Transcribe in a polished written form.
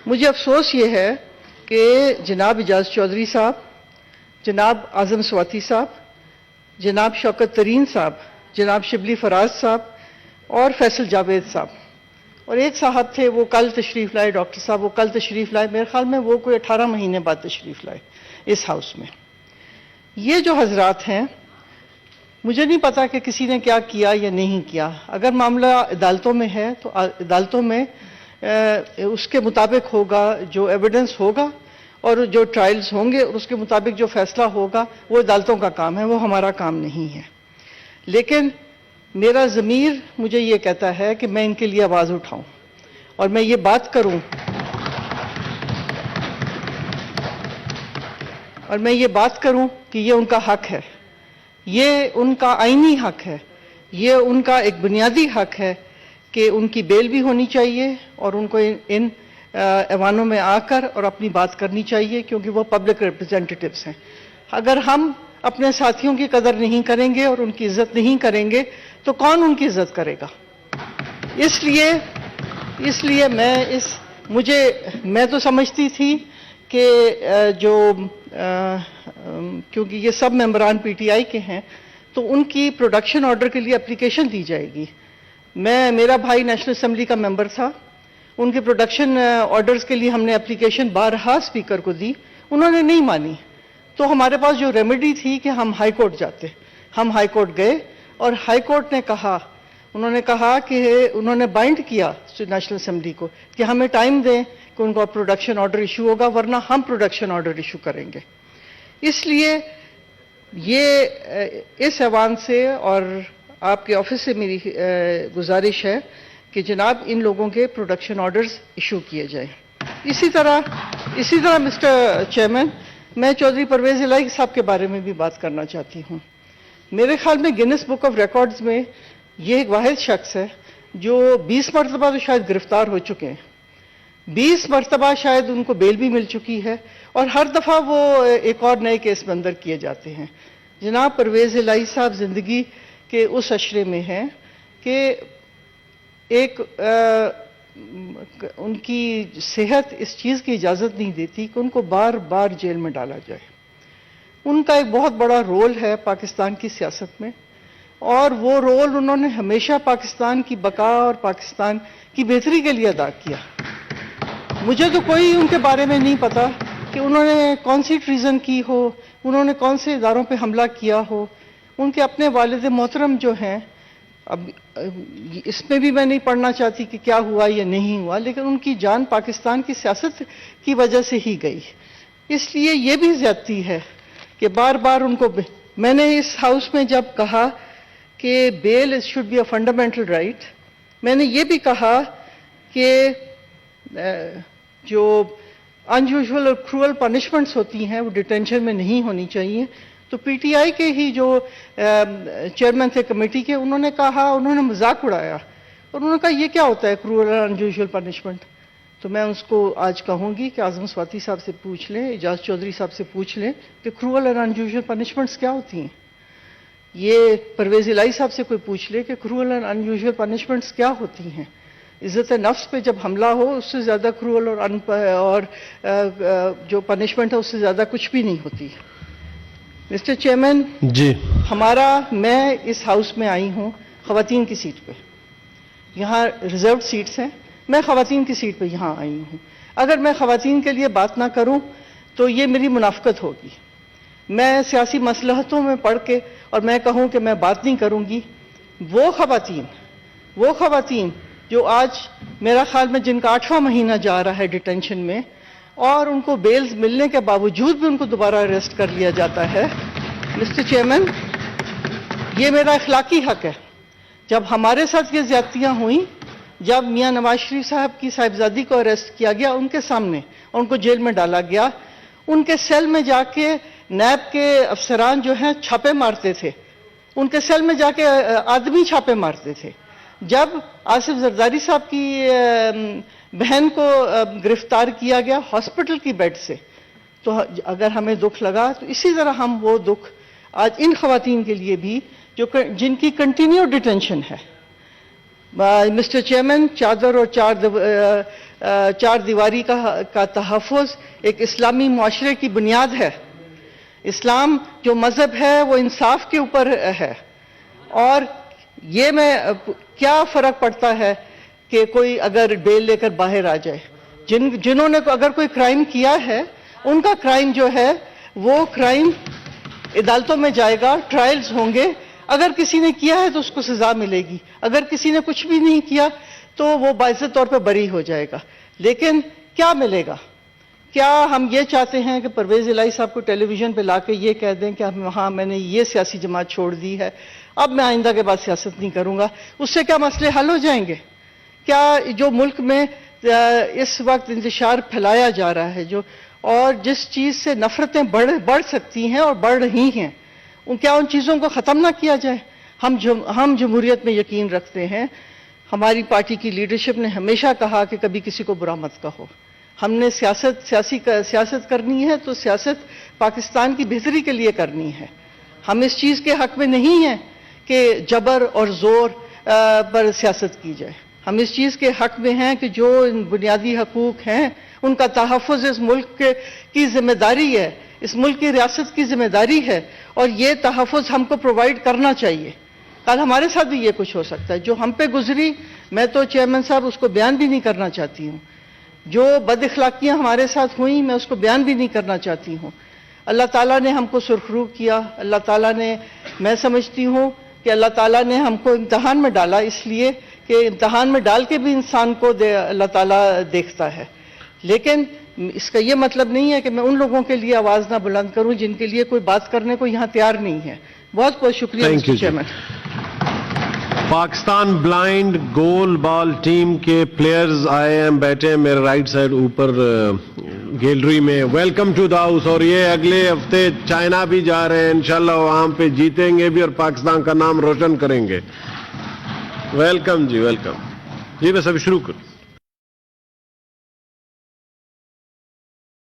مجھے افسوس یہ ہے کہ جناب اعجاز چودھری صاحب، جناب اعظم سواتی صاحب، جناب شوکت ترین صاحب، جناب شبلی فراز صاحب اور فیصل جاوید صاحب، اور ایک صاحب تھے وہ کل تشریف لائے، ڈاکٹر صاحب وہ کل تشریف لائے، میرے خیال میں وہ کوئی 18 مہینے بعد تشریف لائے اس ہاؤس میں. یہ جو حضرات ہیں، مجھے نہیں پتا کہ کسی نے کیا کیا یا نہیں کیا. اگر معاملہ عدالتوں میں ہے تو عدالتوں میں اس کے مطابق ہوگا، جو ایویڈنس ہوگا اور جو ٹرائلز ہوں گے اور اس کے مطابق جو فیصلہ ہوگا وہ عدالتوں کا کام ہے، وہ ہمارا کام نہیں ہے. لیکن میرا ضمیر مجھے یہ کہتا ہے کہ میں ان کے لیے آواز اٹھاؤں اور میں یہ بات کروں کہ یہ ان کا حق ہے، یہ ان کا آئینی حق ہے، یہ ان کا ایک بنیادی حق ہے کہ ان کی بیل بھی ہونی چاہیے اور ان کو ان ایوانوں میں آ کر اور اپنی بات کرنی چاہیے، کیونکہ وہ پبلک ریپرزینٹیٹیوز ہیں. اگر ہم اپنے ساتھیوں کی قدر نہیں کریں گے اور ان کی عزت نہیں کریں گے تو کون ان کی عزت کرے گا؟ اس لیے میں تو سمجھتی تھی کہ کیونکہ یہ سب ممبران پی ٹی آئی کے ہیں تو ان کی پروڈکشن آرڈر کے لیے اپلیکیشن دی جائے گی. میرا بھائی نیشنل اسمبلی کا ممبر تھا، ان کے پروڈکشن آرڈرز کے لیے ہم نے اپلیکیشن بارہا اسپیکر کو دی، انہوں نے نہیں مانی. تو ہمارے پاس جو ریمیڈی تھی کہ ہم ہائی کورٹ جاتے. ہم ہائی کورٹ گئے اور ہائی کورٹ نے کہا کہ انہوں نے بائنڈ کیا نیشنل اسمبلی کو کہ ہمیں ٹائم دیں کہ ان کو پروڈکشن آرڈر ایشو ہوگا، ورنہ ہم پروڈکشن آرڈر ایشو کریں گے. اس لیے اس ایوان سے اور آپ کے آفس سے میری گزارش ہے کہ جناب ان لوگوں کے پروڈکشن آرڈرز ایشو کیے جائیں. اسی طرح مسٹر چیئرمین، میں چودھری پرویز الہی صاحب کے بارے میں بھی بات کرنا چاہتی ہوں. میرے خیال میں گینس بک آف ریکارڈز میں یہ ایک واحد شخص ہے جو 20 مرتبہ تو شاید گرفتار ہو چکے ہیں، 20 مرتبہ شاید ان کو بیل بھی مل چکی ہے، اور ہر دفعہ وہ ایک اور نئے کیس میں اندر کیے جاتے ہیں. جناب پرویز الہی صاحب زندگی کے اس عشرے میں ہیں کہ ان کی صحت اس چیز کی اجازت نہیں دیتی کہ ان کو بار بار جیل میں ڈالا جائے. ان کا ایک بہت بڑا رول ہے پاکستان کی سیاست میں، اور وہ رول انہوں نے ہمیشہ پاکستان کی بقا اور پاکستان کی بہتری کے لیے ادا کیا. مجھے تو کوئی ان کے بارے میں نہیں پتا کہ انہوں نے کون سی ٹریزن کی ہو، انہوں نے کون سے اداروں پہ حملہ کیا ہو. ان کے اپنے والد محترم جو ہیں، اب اس میں بھی میں نہیں پڑھنا چاہتی کہ کیا ہوا یا نہیں ہوا، لیکن ان کی جان پاکستان کی سیاست کی وجہ سے ہی گئی. اس لیے یہ بھی زیادتی ہے کہ بار بار ان کو میں نے اس ہاؤس میں جب کہا کہ bail should be a fundamental right, میں نے یہ بھی کہا کہ جو انیوژول اور کروئل پنشمنٹس ہوتی ہیں وہ ڈیٹینشن میں نہیں ہونی چاہیے. تو پی ٹی آئی کے ہی جو چیئرمین تھے کمیٹی کے، انہوں نے مذاق اڑایا اور انہوں نے کہا یہ کیا ہوتا ہے کروئل اور انیوژول پنشمنٹ. تو میں اس کو آج کہوں گی کہ اعظم سواتی صاحب سے پوچھ لیں، اعجاز چودھری صاحب سے پوچھ لیں کہ کروئل اور انیوژول پنشمنٹس کیا ہوتی ہیں. یہ پرویز الہی صاحب سے کوئی پوچھ لے کہ کروئل اور انیوژول پنشمنٹس کیا ہوتی ہیں. عزت نفس پہ جب حملہ ہو اس سے زیادہ کروئل اور جو پنشمنٹ ہے اس سے زیادہ کچھ بھی نہیں ہوتی. مسٹر چیئرمین جی، میں اس ہاؤس میں آئی ہوں خواتین کی سیٹ پہ. یہاں ریزروڈ سیٹس ہیں، میں خواتین کی سیٹ پہ یہاں آئی ہوں. اگر میں خواتین کے لیے بات نہ کروں تو یہ میری منافقت ہوگی. میں سیاسی مصلحتوں میں پڑھ کے اور میں کہوں کہ میں بات نہیں کروں گی. وہ خواتین جو آج میرا خیال میں جن کا 8واں مہینہ جا رہا ہے ڈیٹینشن میں، اور ان کو بیلز ملنے کے باوجود بھی ان کو دوبارہ اریسٹ کر لیا جاتا ہے. مسٹر چیئرمین، یہ میرا اخلاقی حق ہے. جب ہمارے ساتھ یہ زیادتیاں ہوئیں، جب میاں نواز شریف صاحب کی صاحبزادی کو اریسٹ کیا گیا ان کے سامنے، ان کو جیل میں ڈالا گیا، ان کے سیل میں جا کے نیب کے افسران جو ہیں چھاپے مارتے تھے، ان کے سیل میں جا کے آدمی چھاپے مارتے تھے. جب آصف زرداری صاحب کی بہن کو گرفتار کیا گیا ہاسپٹل کی بیڈ سے، تو اگر ہمیں دکھ لگا تو اسی طرح ہم وہ دکھ آج ان خواتین کے لیے بھی جن کی کنٹینیو ڈیٹینشن ہے. مسٹر چیئرمین، چادر اور چار دیواری کا تحفظ ایک اسلامی معاشرے کی بنیاد ہے. اسلام جو مذہب ہے وہ انصاف کے اوپر ہے. اور یہ میں کیا فرق پڑتا ہے کہ کوئی اگر بیل لے کر باہر آ جائے. جنہوں نے اگر کوئی کرائم کیا ہے ان کا کرائم جو ہے وہ کرائم عدالتوں میں جائے گا, ٹرائلز ہوں گے. اگر کسی نے کیا ہے تو اس کو سزا ملے گی, اگر کسی نے کچھ بھی نہیں کیا تو وہ باعث طور پہ بری ہو جائے گا. لیکن کیا ملے گا؟ کیا ہم یہ چاہتے ہیں کہ پرویز الہی صاحب کو ٹیلی ویژن پہ لا کے یہ کہہ دیں کہ ہاں میں نے یہ سیاسی جماعت چھوڑ دی ہے, اب میں آئندہ کے بعد سیاست نہیں کروں گا؟ اس سے کیا مسئلے حل ہو جائیں گے؟ کیا جو ملک میں اس وقت انتشار پھیلایا جا رہا ہے اور جس چیز سے نفرتیں بڑھ سکتی ہیں اور بڑھ رہی ہیں, کیا ان چیزوں کو ختم نہ کیا جائے؟ ہم جمہوریت میں یقین رکھتے ہیں. ہماری پارٹی کی لیڈرشپ نے ہمیشہ کہا کہ کبھی کسی کو برا مت کہو. ہم نے سیاست کرنی ہے تو سیاست پاکستان کی بہتری کے لیے کرنی ہے. ہم اس چیز کے حق میں نہیں ہیں کہ جبر اور زور پر سیاست کی جائے. ہم اس چیز کے حق میں ہیں کہ جو بنیادی حقوق ہیں ان کا تحفظ اس ملک کی ذمہ داری ہے, اس ملک کی ریاست کی ذمہ داری ہے, اور یہ تحفظ ہم کو پرووائڈ کرنا چاہیے. کل ہمارے ساتھ بھی یہ کچھ ہو سکتا ہے. جو ہم پہ گزری میں تو چیئرمین صاحب اس کو بیان بھی نہیں کرنا چاہتی ہوں. جو بد اخلاقیاں ہمارے ساتھ ہوئیں میں اس کو بیان بھی نہیں کرنا چاہتی ہوں. اللہ تعالیٰ نے ہم کو سرخرو کیا. اللہ تعالیٰ نے, میں سمجھتی ہوں کہ اللہ تعالیٰ نے ہم کو امتحان میں ڈالا اس لیے کہ امتحان میں ڈال کے بھی انسان کو اللہ تعالیٰ دیکھتا ہے. لیکن اس کا یہ مطلب نہیں ہے کہ میں ان لوگوں کے لیے آواز نہ بلند کروں جن کے لیے کوئی بات کرنے کو یہاں تیار نہیں ہے. بہت بہت شکریہ mister chairman. Pakistan blind goalball team کے پلیئرز آئے ہیں, بیٹھے ہیں میرے رائٹ سائڈ اوپر گیلری میں. Welcome to the house. اور یہ اگلے ہفتے چائنا بھی جا رہے ہیں, انشاءاللہ وہاں پہ جیتیں گے بھی اور پاکستان کا نام روشن کریں گے. ویلکم جی, ویلکم جی. بس ابھی شروع کریں.